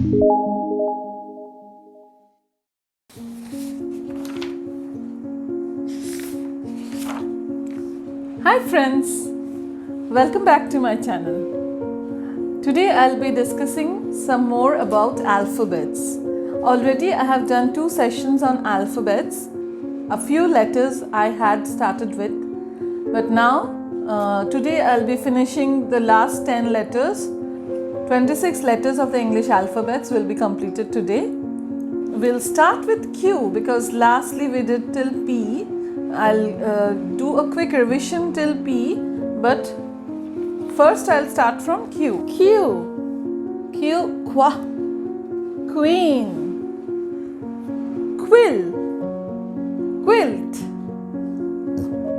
Hi friends, welcome back to my channel. Today I'll be discussing some more about alphabets. Already I have done 2 sessions on alphabets. A few letters I had started with, but now today I'll be finishing the last 10 letters. 26 letters of the English alphabets will be completed today. We'll start with Q because lastly we did till P. I'll do a quick revision till P, but first I'll start from Q. Q, qua, queen, quill, quilt,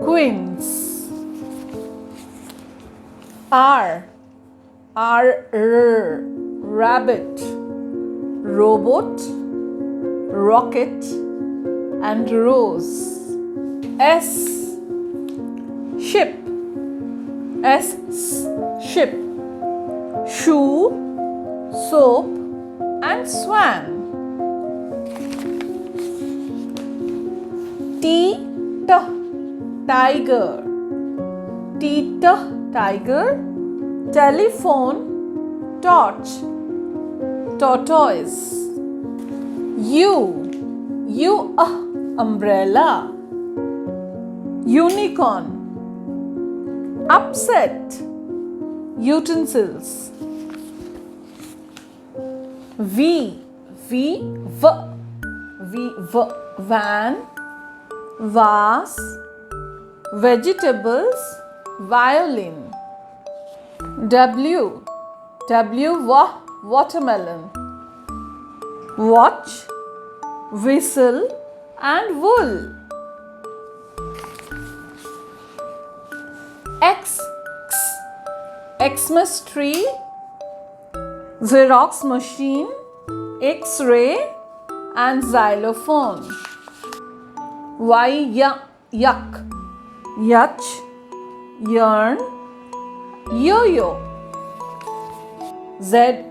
quince. R, rabbit, robot, rocket, and rose. S, ship, ship, shoe, soap, and swan. T, tiger, tiger, telephone, torch, tortoise. U, umbrella, unicorn, upset, utensils. V, van, vase, vegetables, violin. W, watermelon, watch, whistle, and wool. X, Xmas tree, Xerox machine, X-ray, and xylophone. Y, yuck, yutch, yarn, yo-yo. Z,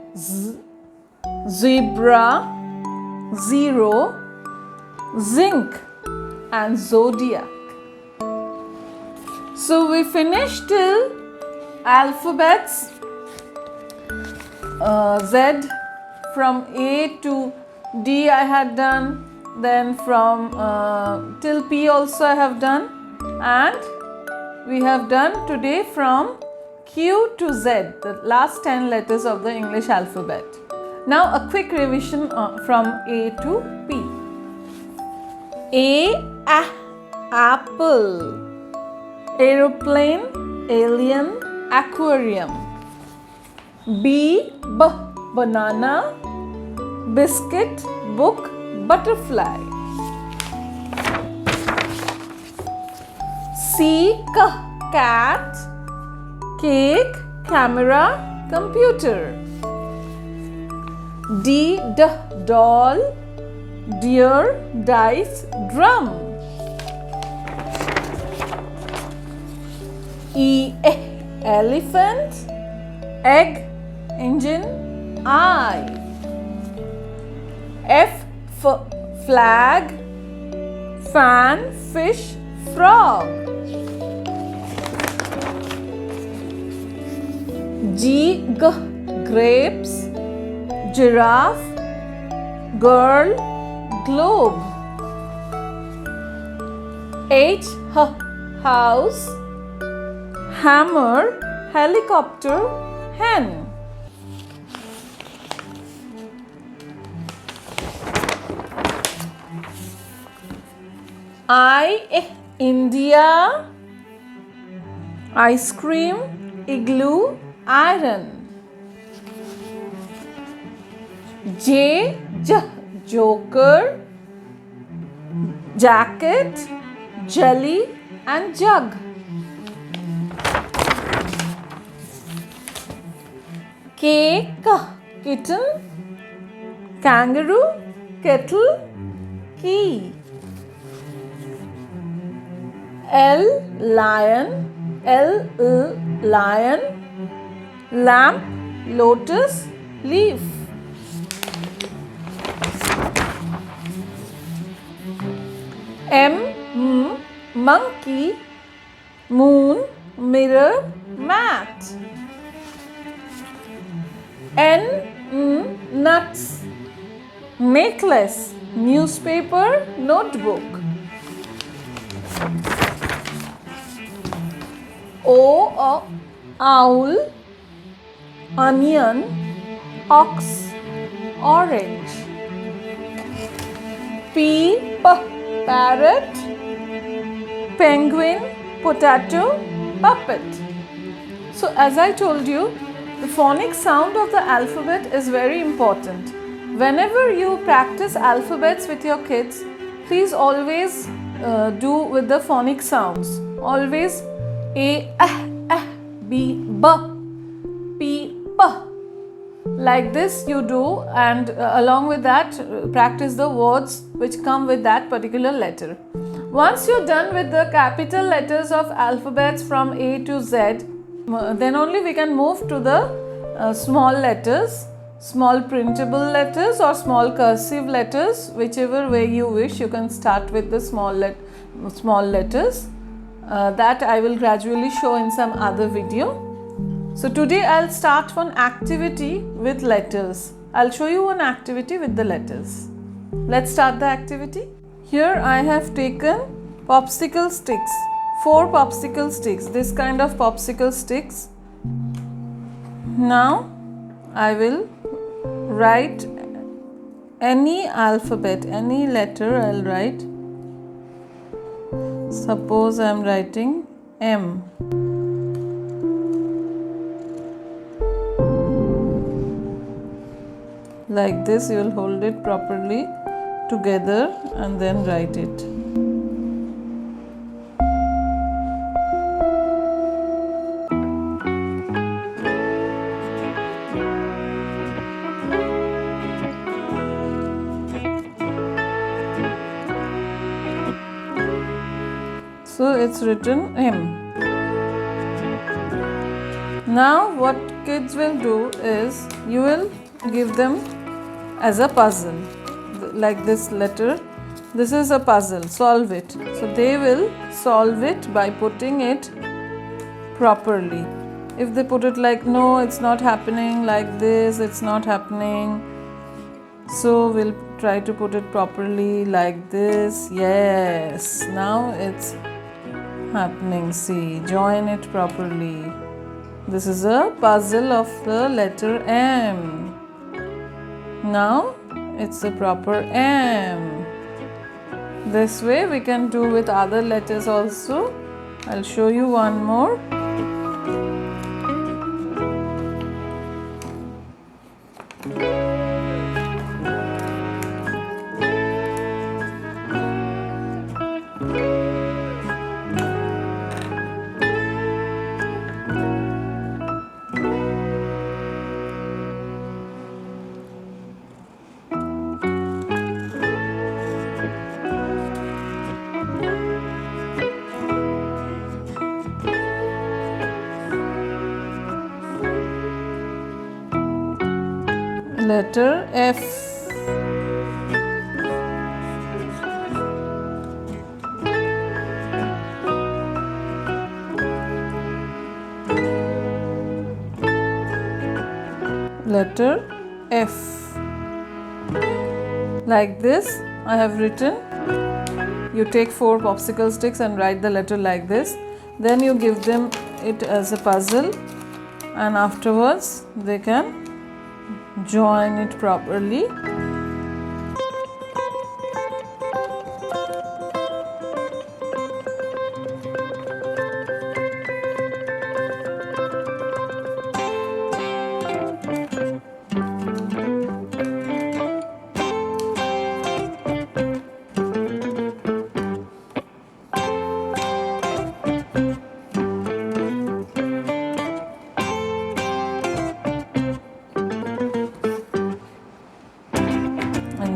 zebra, zero, zinc, and zodiac. So we finished till alphabets Z, from A to D I had done, then from till P also I have done, and we have done today from Q to Z, the last 10 letters of the English alphabet. Now a quick revision from A to P. A, apple, aeroplane, alien, aquarium. B, banana, biscuit, book, butterfly. C, cat, cake, camera, computer. D, doll, deer, dice, drum. E, elephant, egg, engine, eye. F, flag, fan, fish, frog. G, grapes, giraffe, girl, globe. H, house, hammer, helicopter, hen. I, India, ice cream, igloo, iron. J, joker, jacket, jelly, and jug. K, kitten, kangaroo, kettle, key. L, lion, lion, lamp, lotus, leaf. monkey, moon, mirror, mat. Nuts, necklace, newspaper, notebook. Owl, onion, ox, orange. Parrot, penguin, potato, puppet. So as I told you, the phonic sound of the alphabet is very important. Whenever you practice alphabets with your kids, please always do with the phonic sounds. Always A, B, B, P, P. Like this you do, and along with that practice the words which come with that particular letter. Once you're done with the capital letters of alphabets from A to Z, then only we can move to the small letters, small printable letters or small cursive letters, whichever way you wish. You can start with the small letters. That I will gradually show in some other video. So today I'll start one activity with letters. I'll show you one activity with the letters. Let's start the activity. Here I have taken popsicle sticks, 4 popsicle sticks, this kind of popsicle sticks. Now I will write any alphabet, any letter I'll write. Suppose I am writing M. Like this, you will hold it properly together and then write it. So it's written M. Now what kids will do is, you will give them as a puzzle, like this letter. This is a puzzle, solve it. So they will solve it by putting it properly. If they put it like, no, it's not happening, like this, it's not happening. So we'll try to put it properly like this. Yes, now it's happening. See, join it properly. This is a puzzle of the letter M. Now it's a proper M. This way we can do with other letters also. I'll show you one more. Letter F. Letter F. Like this I have written. You take 4 popsicle sticks and write the letter like this. Then you give them it as a puzzle, and afterwards they can join it properly.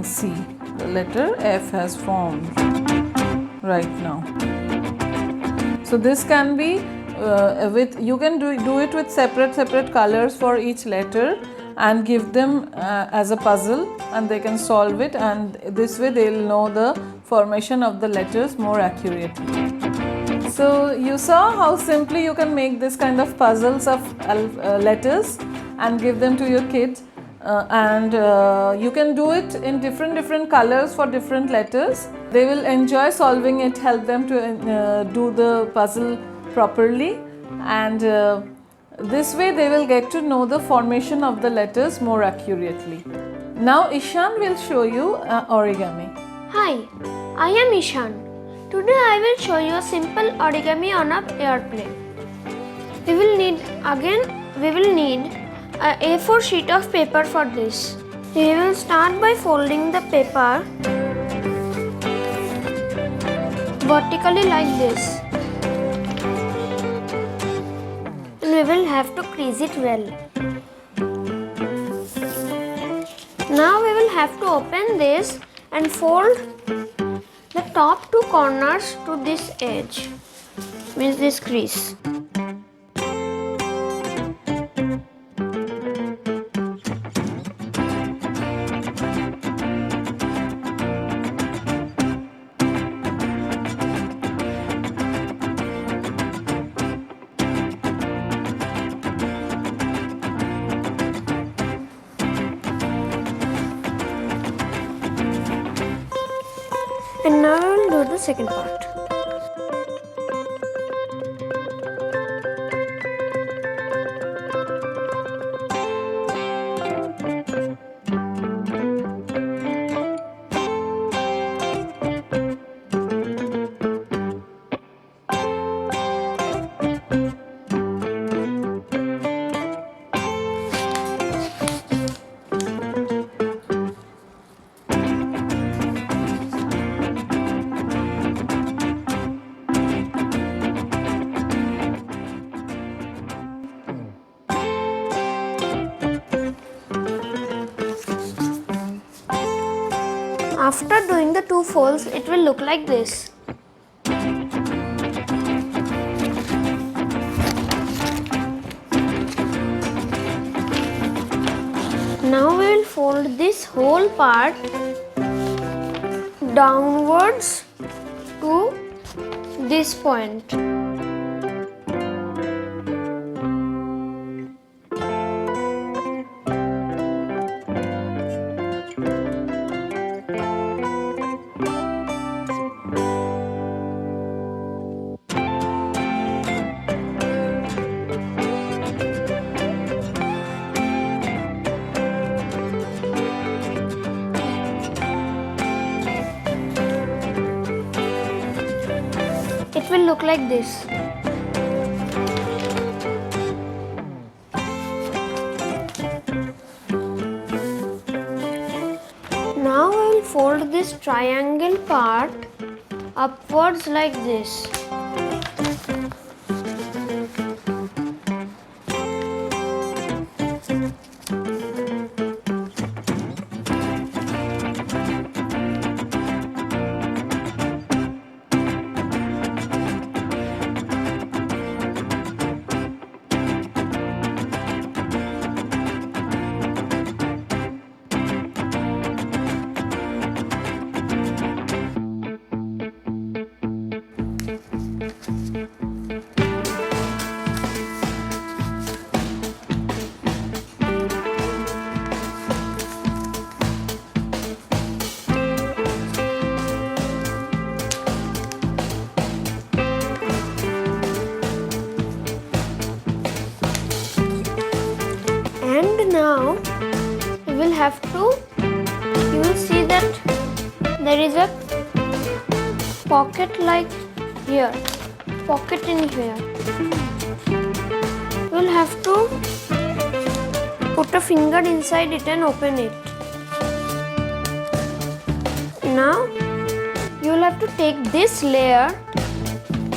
See, the letter F has formed right now. So this can be you can do it with separate colors for each letter, and give them as a puzzle, and they can solve it, and this way they will know the formation of the letters more accurately. So you saw how simply you can make this kind of puzzles of letters and give them to your kids, and you can do it in different colors for different letters. They will enjoy solving it, help them to do the puzzle properly, and this way they will get to know the formation of the letters more accurately. Now Ishan will show you origami. Hi, I am Ishan. Today I will show you a simple origami on an airplane. We will need a A4 sheet of paper for this. We will start by folding the paper vertically like this. And we will have to crease it well. Now we will have to open this and fold the top two corners to this edge, means this crease. And now I will do the second part. After doing the two folds, it will look like this. Now we will fold this whole part downwards to this point. It will look like this. Now I will fold this triangle part upwards like this. Now you will see that there is a pocket like here, pocket in here. You will have to put a finger inside it and open it. Now you will have to take this layer,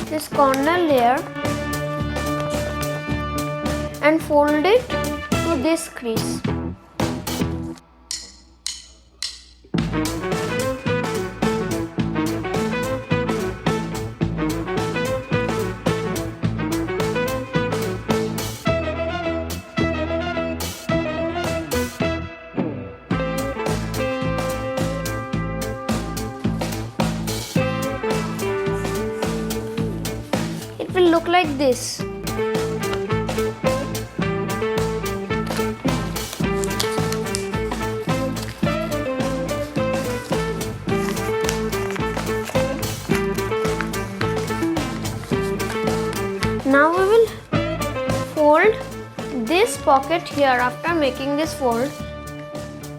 this corner layer, and fold it to this crease. look like this. Now we will fold this pocket here. After making this fold,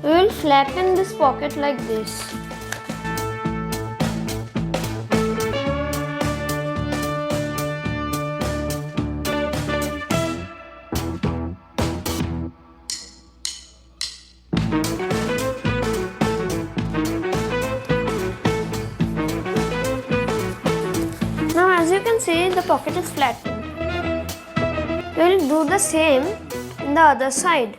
we will flatten this pocket like this. Now as you can see, the pocket is flattened. We will do the same in the other side.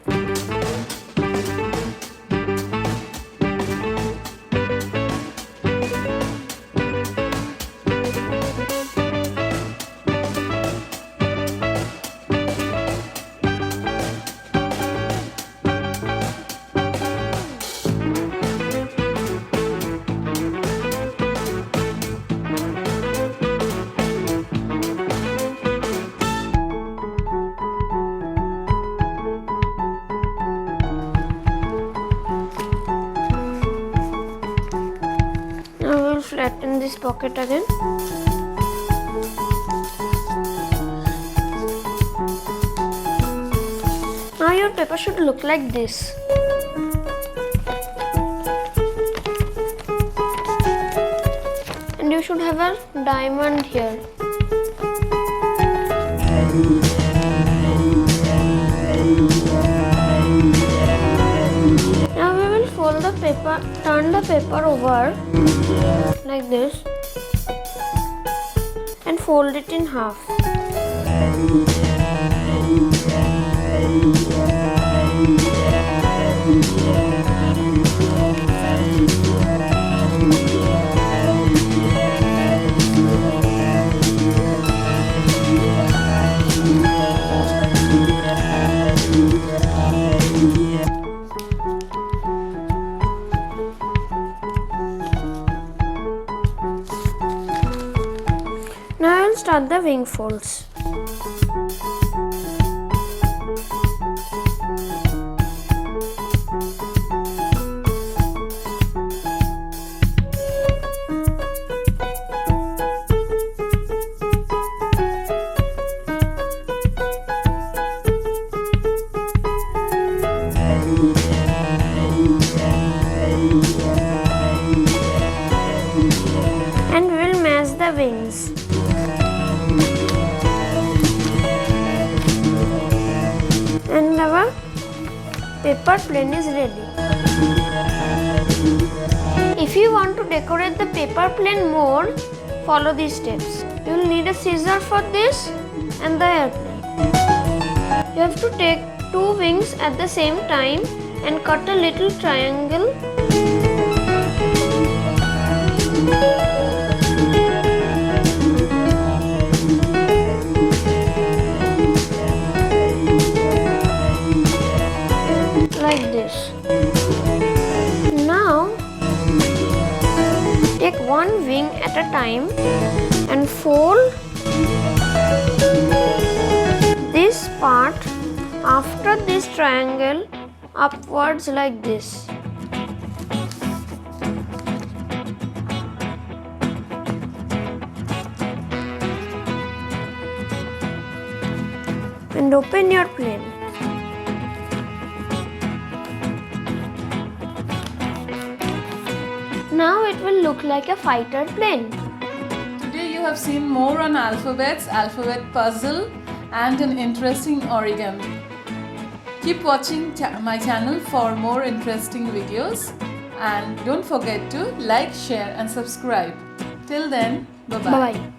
Flatten this pocket again. Now your paper should look like this. And you should have a diamond here. Now we will fold the paper, turn the paper over like this and fold it in half. Now I will start the wing folds. And we will match the wings. And our paper plane is ready. If you want to decorate the paper plane more, follow these steps. You will need a scissor for this and the airplane. You have to take two wings at the same time and cut a little triangle. Like this. Now take one wing at a time and fold this part after this triangle upwards like this. And open your plane. Now it will look like a fighter plane. Today you have seen more on alphabets, alphabet puzzle and an interesting origami. Keep watching my channel for more interesting videos and don't forget to like, share and subscribe. Till then, bye-bye. Bye-bye.